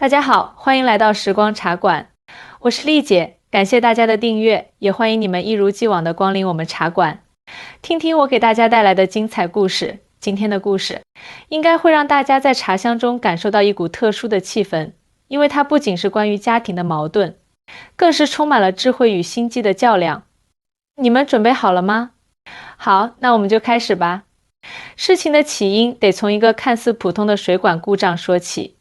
大家好，欢迎来到时光茶馆，我是丽姐，感谢大家的订阅，也欢迎你们一如既往的光临我们茶馆，听听我给大家带来的精彩故事。今天的故事应该会让大家在茶香中感受到一股特殊的气氛，因为它不仅是关于家庭的矛盾，更是充满了智慧与心机的较量。你们准备好了吗？好，那我们就开始吧。事情的起因得从一个看似普通的水管故障说起。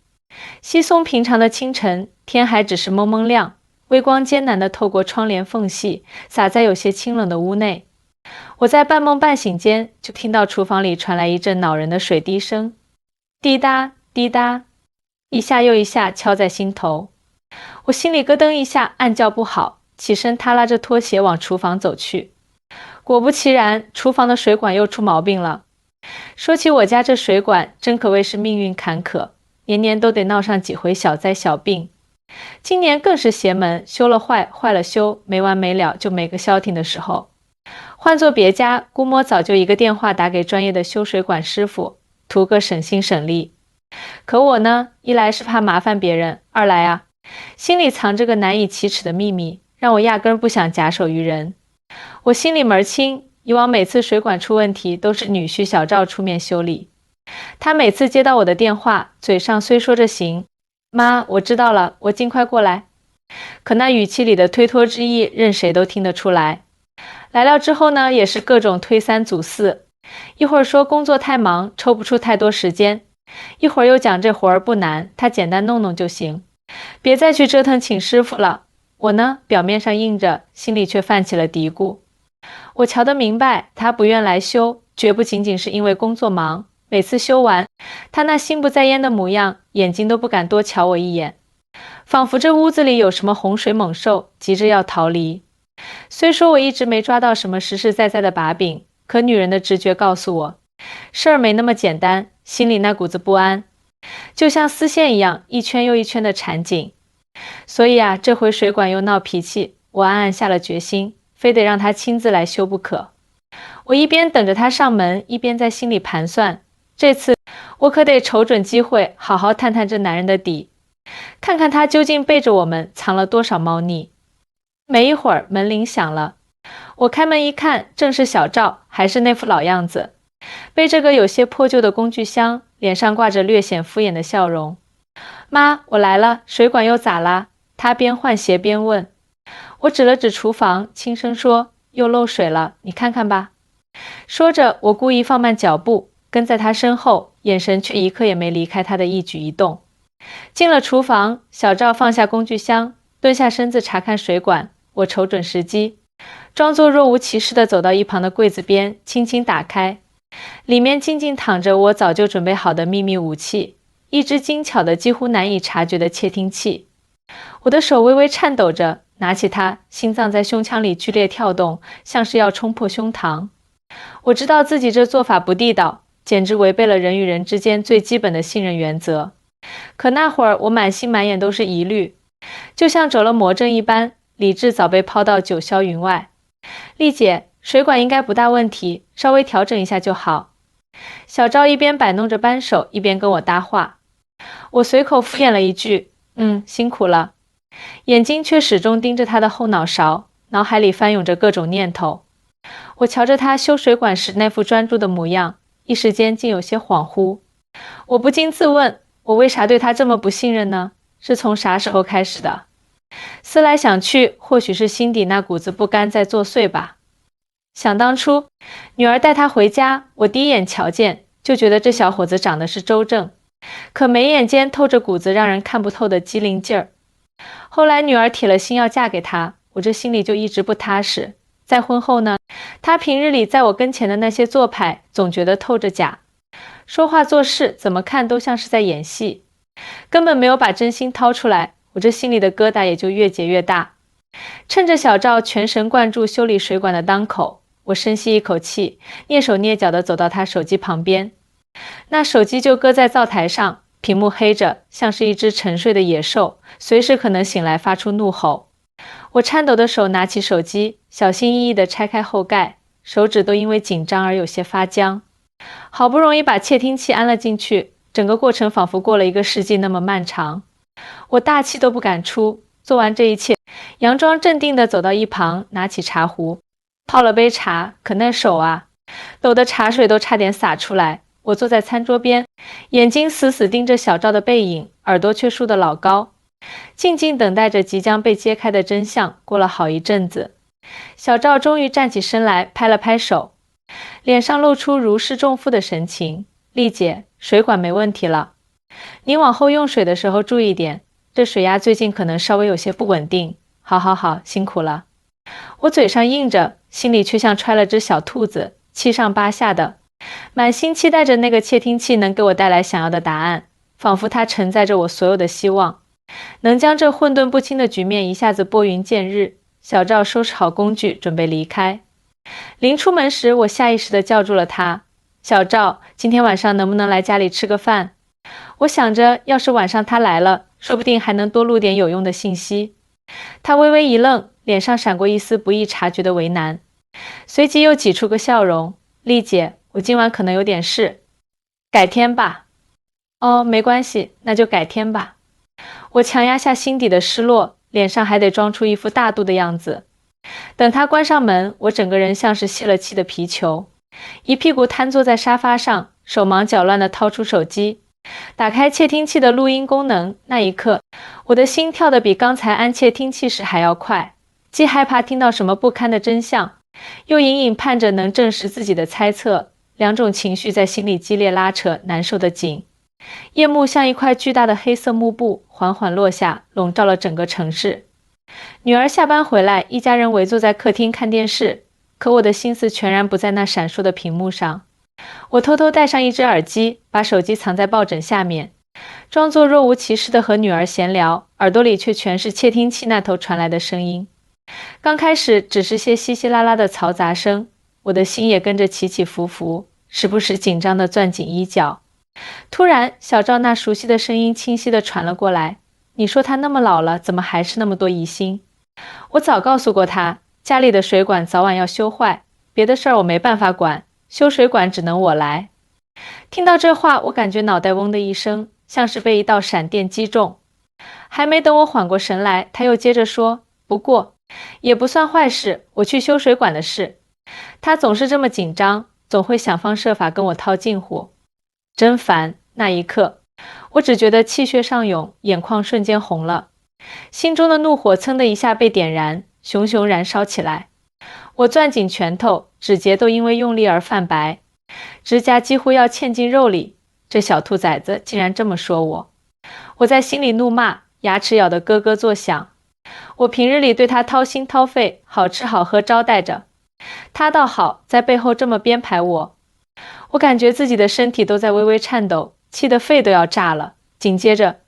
稀松平常的清晨，天还只是蒙蒙亮，微光艰难地透过窗帘缝隙洒在有些清冷的屋内。我在半梦半醒间就听到厨房里传来一阵恼人的水滴声，滴答滴答，一下又一下敲在心头。我心里咯噔一下，暗叫不好，起身踏拉着拖鞋往厨房走去。果不其然，厨房的水管又出毛病了。说起我家这水管，真可谓是命运坎坷，年年都得闹上几回小灾小病。今年更是邪门，修了坏，坏了修，没完没了，就没个消停的时候。换做别家，估摸早就一个电话打给专业的修水管师傅，图个省心省力。可我呢，一来是怕麻烦别人，二来心里藏着个难以启齿的秘密，让我压根不想假手于人。我心里门清，以往每次水管出问题都是女婿小赵出面修理。他每次接到我的电话，嘴上虽说着行，妈，我知道了，我尽快过来。可那语气里的推脱之意，任谁都听得出来。来了之后呢，也是各种推三阻四，一会儿说工作太忙，抽不出太多时间，一会儿又讲这活儿不难，他简单弄弄就行，别再去折腾请师傅了。我呢，表面上应着，心里却泛起了嘀咕。我瞧得明白，他不愿来修，绝不仅仅是因为工作忙，每次修完，他那心不在焉的模样，眼睛都不敢多瞧我一眼，仿佛这屋子里有什么洪水猛兽，急着要逃离。虽说我一直没抓到什么实实在在的把柄，可女人的直觉告诉我，事儿没那么简单，心里那股子不安，就像丝线一样，一圈又一圈的缠紧。所以这回水管又闹脾气，我暗暗下了决心，非得让他亲自来修不可。我一边等着他上门，一边在心里盘算，这次我可得瞅准机会，好好探探这男人的底，看看他究竟背着我们藏了多少猫腻。没一会儿，门铃响了，我开门一看，正是小赵，还是那副老样子，背着个有些破旧的工具箱，脸上挂着略显敷衍的笑容。妈，我来了，水管又咋啦？他边换鞋边问。我指了指厨房，轻声说，又漏水了，你看看吧。说着，我故意放慢脚步，跟在他身后，眼神却一刻也没离开他的一举一动。进了厨房，小赵放下工具箱，蹲下身子查看水管。我瞅准时机，装作若无其事地走到一旁的柜子边，轻轻打开，里面静静躺着我早就准备好的秘密武器，一只精巧的几乎难以察觉的窃听器。我的手微微颤抖着，拿起它，心脏在胸腔里剧烈跳动，像是要冲破胸膛。我知道自己这做法不地道，简直违背了人与人之间最基本的信任原则。可那会儿我满心满眼都是疑虑，就像走了魔怔一般，理智早被抛到九霄云外。丽姐，水管应该不大问题，稍微调整一下就好。小赵一边摆弄着扳手，一边跟我搭话。我随口敷衍了一句，辛苦了，眼睛却始终盯着他的后脑勺，脑海里翻涌着各种念头。我瞧着他修水管时那副专注的模样，一时间竟有些恍惚。我不禁自问，我为啥对他这么不信任呢？是从啥时候开始的？思来想去，或许是心底那股子不甘在作祟吧。想当初，女儿带他回家，我第一眼瞧见，就觉得这小伙子长得是周正，可眉眼间透着股子让人看不透的机灵劲儿。后来女儿铁了心要嫁给他，我这心里就一直不踏实。再婚后呢，他平日里在我跟前的那些做派，总觉得透着假，说话做事怎么看都像是在演戏，根本没有把真心掏出来，我这心里的疙瘩也就越结越大。趁着小赵全神贯注修理水管的当口，我深吸一口气，蹑手蹑脚地走到他手机旁边。那手机就搁在灶台上，屏幕黑着，像是一只沉睡的野兽，随时可能醒来发出怒吼。我颤抖的手拿起手机，小心翼翼地拆开后盖，手指都因为紧张而有些发僵。好不容易把窃听器安了进去，整个过程仿佛过了1个世纪那么漫长。我大气都不敢出。做完这一切，佯装镇定地走到一旁，拿起茶壶，泡了杯茶。可那手啊，抖得茶水都差点洒出来。我坐在餐桌边，眼睛死死盯着小赵的背影，耳朵却竖得老高，静静等待着即将被揭开的真相。过了好一阵子，小赵终于站起身来，拍了拍手，脸上露出如释重负的神情。丽姐，水管没问题了，你往后用水的时候注意点，这水压最近可能稍微有些不稳定。好好好，辛苦了。我嘴上应着，心里却像揣了只小兔子，七上八下的，满心期待着那个窃听器能给我带来想要的答案，仿佛它承载着我所有的希望，能将这混沌不清的局面一下子拨云见日。小赵收拾好工具，准备离开。临出门时，我下意识地叫住了他：小赵，今天晚上能不能来家里吃个饭？我想着，要是晚上他来了，说不定还能多录点有用的信息。他微微一愣，脸上闪过一丝不易察觉的为难，随即又挤出个笑容：丽姐，我今晚可能有点事，改天吧。哦，没关系，那就改天吧。我强压下心底的失落，脸上还得装出一副大度的样子。等他关上门，我整个人像是泄了气的皮球，一屁股瘫坐在沙发上，手忙脚乱地掏出手机，打开窃听器的录音功能。那一刻，我的心跳得比刚才按窃听器时还要快，既害怕听到什么不堪的真相，又隐隐盼着能证实自己的猜测。两种情绪在心里激烈拉扯，难受得紧。夜幕像一块巨大的黑色幕布，缓缓落下，笼罩了整个城市。女儿下班回来，一家人围坐在客厅看电视，可我的心思全然不在那闪烁的屏幕上。我偷偷戴上一只耳机，把手机藏在抱枕下面，装作若无其事地和女儿闲聊，耳朵里却全是窃听器那头传来的声音。刚开始只是些稀稀拉拉的嘈杂声，我的心也跟着起起伏伏，时不时紧张地攥紧衣角。突然，小赵那熟悉的声音清晰地传了过来：你说他那么老了，怎么还是那么多疑心？我早告诉过他，家里的水管早晚要修坏，别的事儿我没办法管，修水管只能我来。听到这话，我感觉脑袋嗡的一声，像是被一道闪电击中。还没等我缓过神来，他又接着说：不过也不算坏事，我去修水管的事。他总是这么紧张，总会想方设法跟我套近乎，真烦。那一刻，我只觉得气血上涌，眼眶瞬间红了，心中的怒火噌的一下被点燃，熊熊燃烧起来。我攥紧拳头，指节都因为用力而泛白，指甲几乎要嵌进肉里。这小兔崽子竟然这么说我！我在心里怒骂，牙齿咬得咯咯作响。我平日里对他掏心掏肺，好吃好喝招待着，他倒好，在背后这么编排我。我感觉自己的身体都在微微颤抖，气得肺都要炸了。紧接着，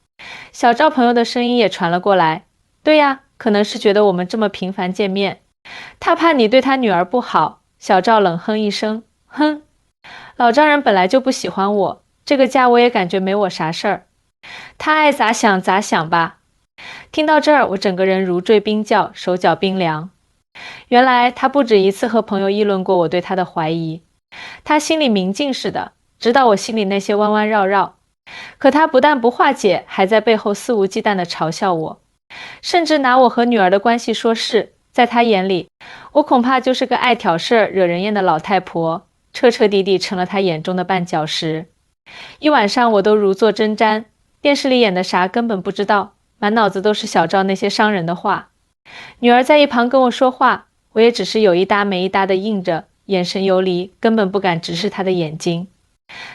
小赵朋友的声音也传了过来：对呀，可能是觉得我们这么频繁见面，他怕你对他女儿不好。小赵冷哼一声：哼，老丈人本来就不喜欢我，这个家我也感觉没我啥事儿，他爱咋想咋想吧。听到这儿，我整个人如坠冰窖，手脚冰凉。原来他不止一次和朋友议论过我对他的怀疑，他心里明镜似的，知道我心里那些弯弯绕绕，可他不但不化解，还在背后肆无忌惮地嘲笑我，甚至拿我和女儿的关系说事。在他眼里，我恐怕就是个爱挑事儿、惹人厌的老太婆，彻彻底底成了他眼中的绊脚石。一晚上我都如坐针毡，电视里演的啥根本不知道，满脑子都是小赵那些伤人的话。女儿在一旁跟我说话，我也只是有一搭没一搭地应着，眼神游离，根本不敢直视她的眼睛。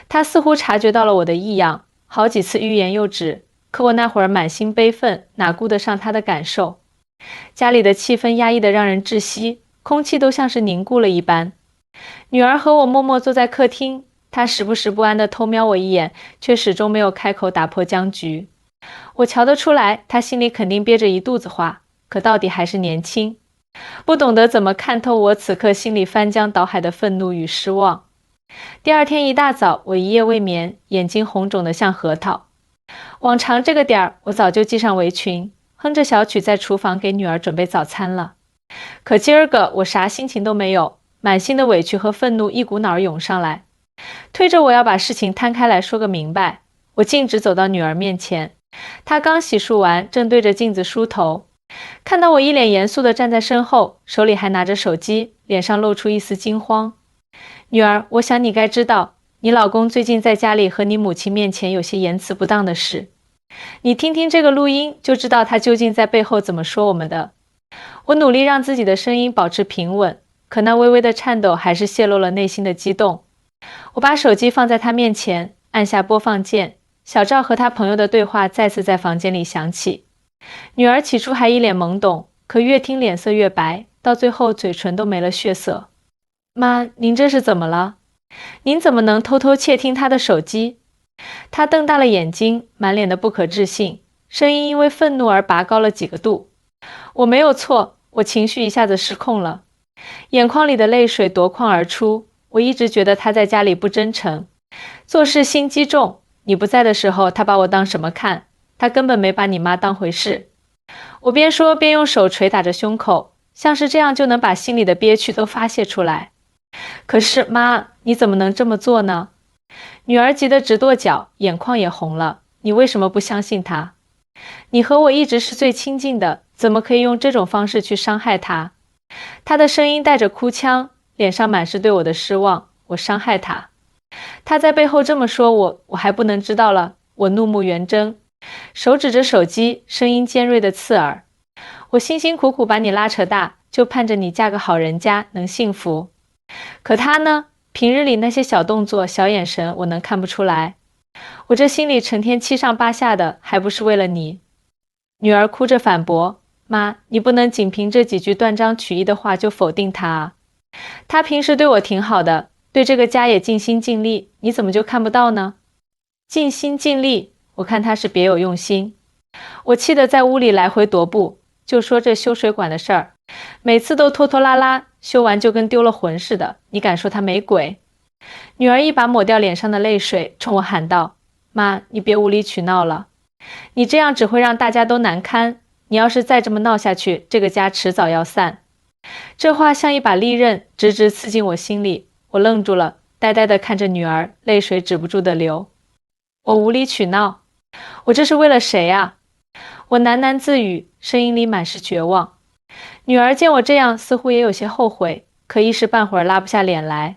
她似乎察觉到了我的异样，好几次欲言又止，可我那会儿满心悲愤，哪顾得上她的感受。家里的气氛压抑得让人窒息，空气都像是凝固了一般。女儿和我默默坐在客厅，她时不时不安地偷瞄我一眼，却始终没有开口打破僵局。我瞧得出来，她心里肯定憋着一肚子话，可到底还是年轻，不懂得怎么看透我此刻心里翻江倒海的愤怒与失望。第二天一大早，我一夜未眠，眼睛红肿得像核桃。往常这个点儿，我早就系上围裙，哼着小曲在厨房给女儿准备早餐了。可今儿个我啥心情都没有，满心的委屈和愤怒一股脑儿涌上来，推着我要把事情摊开来说个明白。我径直走到女儿面前，他刚洗漱完，正对着镜子梳头，看到我一脸严肃地站在身后，手里还拿着手机，脸上露出一丝惊慌。女儿，我想你该知道，你老公最近在家里和你母亲面前有些言辞不当的事。你听听这个录音，就知道他究竟在背后怎么说我们的。我努力让自己的声音保持平稳，可那微微的颤抖还是泄露了内心的激动。我把手机放在他面前，按下播放键，小赵和他朋友的对话再次在房间里响起。女儿起初还一脸懵懂，可越听脸色越白，到最后嘴唇都没了血色。妈，您这是怎么了？您怎么能偷偷窃听他的手机？他瞪大了眼睛，满脸的不可置信，声音因为愤怒而拔高了几个度。我没有错，我情绪一下子失控了，眼眶里的泪水夺眶而出。我一直觉得他在家里不真诚，做事心机重。你不在的时候，他把我当什么看？他根本没把你妈当回事。我边说边用手捶打着胸口，像是这样就能把心里的憋屈都发泄出来。可是妈，你怎么能这么做呢？女儿急得直跺脚，眼眶也红了。你为什么不相信他？你和我一直是最亲近的，怎么可以用这种方式去伤害他？他的声音带着哭腔，脸上满是对我的失望。我伤害他？他在背后这么说我还不能知道了。我怒目圆睁，手指着手机，声音尖锐的刺耳。我辛辛苦苦把你拉扯大，就盼着你嫁个好人家，能幸福。可他呢？平日里那些小动作、小眼神，我能看不出来？我这心里成天七上八下的，还不是为了你？女儿哭着反驳：妈，你不能仅凭这几句断章取义的话就否定他啊！他平时对我挺好的，对这个家也尽心尽力，你怎么就看不到呢？尽心尽力，我看他是别有用心。我气得在屋里来回踱步，就说这修水管的事儿，每次都拖拖拉拉，修完就跟丢了魂似的，你敢说他没鬼？女儿一把抹掉脸上的泪水，冲我喊道：妈，你别无理取闹了，你这样只会让大家都难堪，你要是再这么闹下去，这个家迟早要散。这话像一把利刃，直直刺进我心里。我愣住了，呆呆地看着女儿，泪水止不住地流。我无理取闹？我这是为了谁啊？我喃喃自语，声音里满是绝望。女儿见我这样，似乎也有些后悔，可一时半会儿拉不下脸来。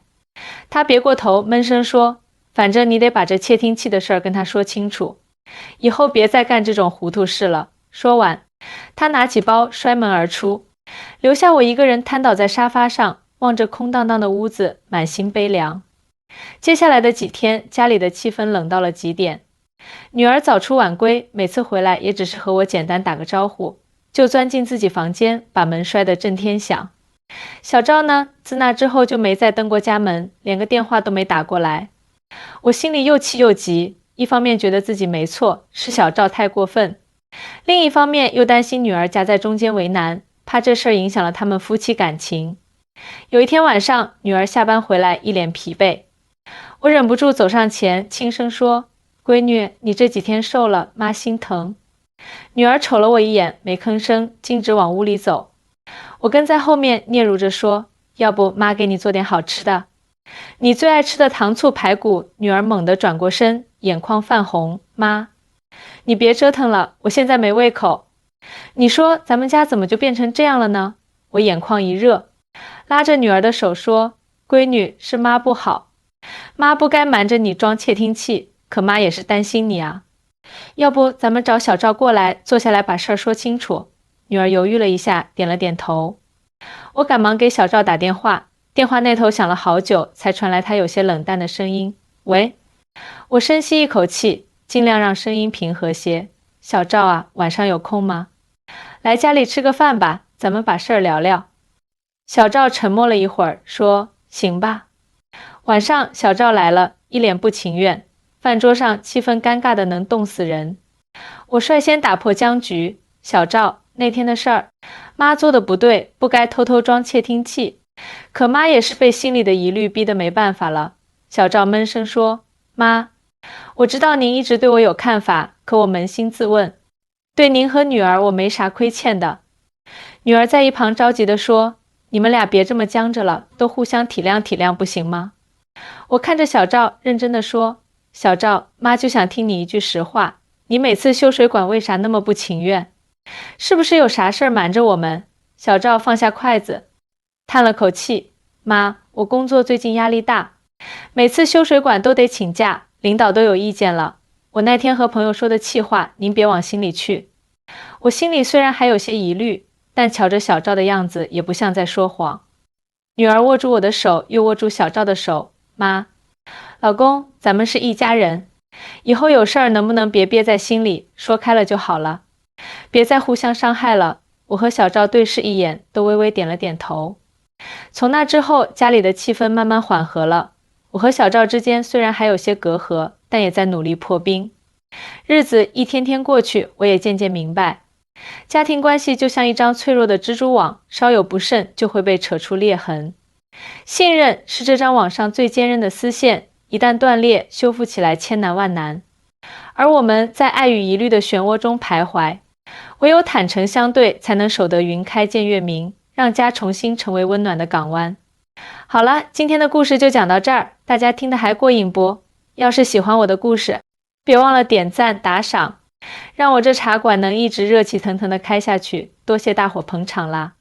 她别过头，闷声说：反正你得把这窃听器的事儿跟他说清楚，以后别再干这种糊涂事了。说完，她拿起包摔门而出，留下我一个人瘫倒在沙发上，望着空荡荡的屋子，满心悲凉。接下来的几天，家里的气氛冷到了极点。女儿早出晚归，每次回来也只是和我简单打个招呼，就钻进自己房间，把门摔得震天响。小赵呢，自那之后就没再登过家门，连个电话都没打过来。我心里又气又急，一方面觉得自己没错，是小赵太过分，另一方面又担心女儿夹在中间为难，怕这事儿影响了他们夫妻感情。有一天晚上，女儿下班回来一脸疲惫，我忍不住走上前，轻声说：闺女，你这几天瘦了，妈心疼。女儿瞅了我一眼，没吭声，径直往屋里走。我跟在后面嗫嚅着说：要不妈给你做点好吃的。你最爱吃的糖醋排骨。女儿猛地转过身，眼眶泛红。妈，你别折腾了，我现在没胃口。你说咱们家怎么就变成这样了呢？我眼眶一热，拉着女儿的手说：闺女，是妈不好，妈不该瞒着你装窃听器，可妈也是担心你啊。要不咱们找小赵过来，坐下来把事儿说清楚。女儿犹豫了一下，点了点头。我赶忙给小赵打电话，电话那头响了好久，才传来他有些冷淡的声音：喂。我深吸一口气，尽量让声音平和些：小赵啊，晚上有空吗？来家里吃个饭吧，咱们把事儿聊聊。小赵沉默了一会儿，说：行吧。晚上小赵来了，一脸不情愿，饭桌上气氛尴尬的能冻死人。我率先打破僵局：小赵，那天的事儿，妈做的不对，不该偷偷装窃听器，可妈也是被心里的疑虑逼得没办法了。小赵闷声说：妈，我知道您一直对我有看法，可我扪心自问，对您和女儿我没啥亏欠的。女儿在一旁着急地说：你们俩别这么僵着了，都互相体谅体谅不行吗？我看着小赵认真地说：小赵，妈就想听你一句实话，你每次修水管为啥那么不情愿？是不是有啥事儿瞒着我们？小赵放下筷子，叹了口气，妈，我工作最近压力大，每次修水管都得请假，领导都有意见了。我那天和朋友说的气话，您别往心里去。我心里虽然还有些疑虑，但瞧着小赵的样子，也不像在说谎。女儿握住我的手，又握住小赵的手，妈，老公，咱们是一家人，以后有事儿能不能别憋在心里，说开了就好了，别再互相伤害了。我和小赵对视一眼，都微微点了点头。从那之后，家里的气氛慢慢缓和了。我和小赵之间虽然还有些隔阂，但也在努力破冰。日子一天天过去，我也渐渐明白，家庭关系就像一张脆弱的蜘蛛网，稍有不慎就会被扯出裂痕。信任是这张网上最坚韧的丝线，一旦断裂，修复起来千难万难。而我们在爱与疑虑的漩涡中徘徊，唯有坦诚相对，才能守得云开见月明，让家重新成为温暖的港湾。好了，今天的故事就讲到这儿，大家听得还过瘾不？要是喜欢我的故事，别忘了点赞打赏，让我这茶馆能一直热气腾腾的开下去，多谢大伙捧场啦！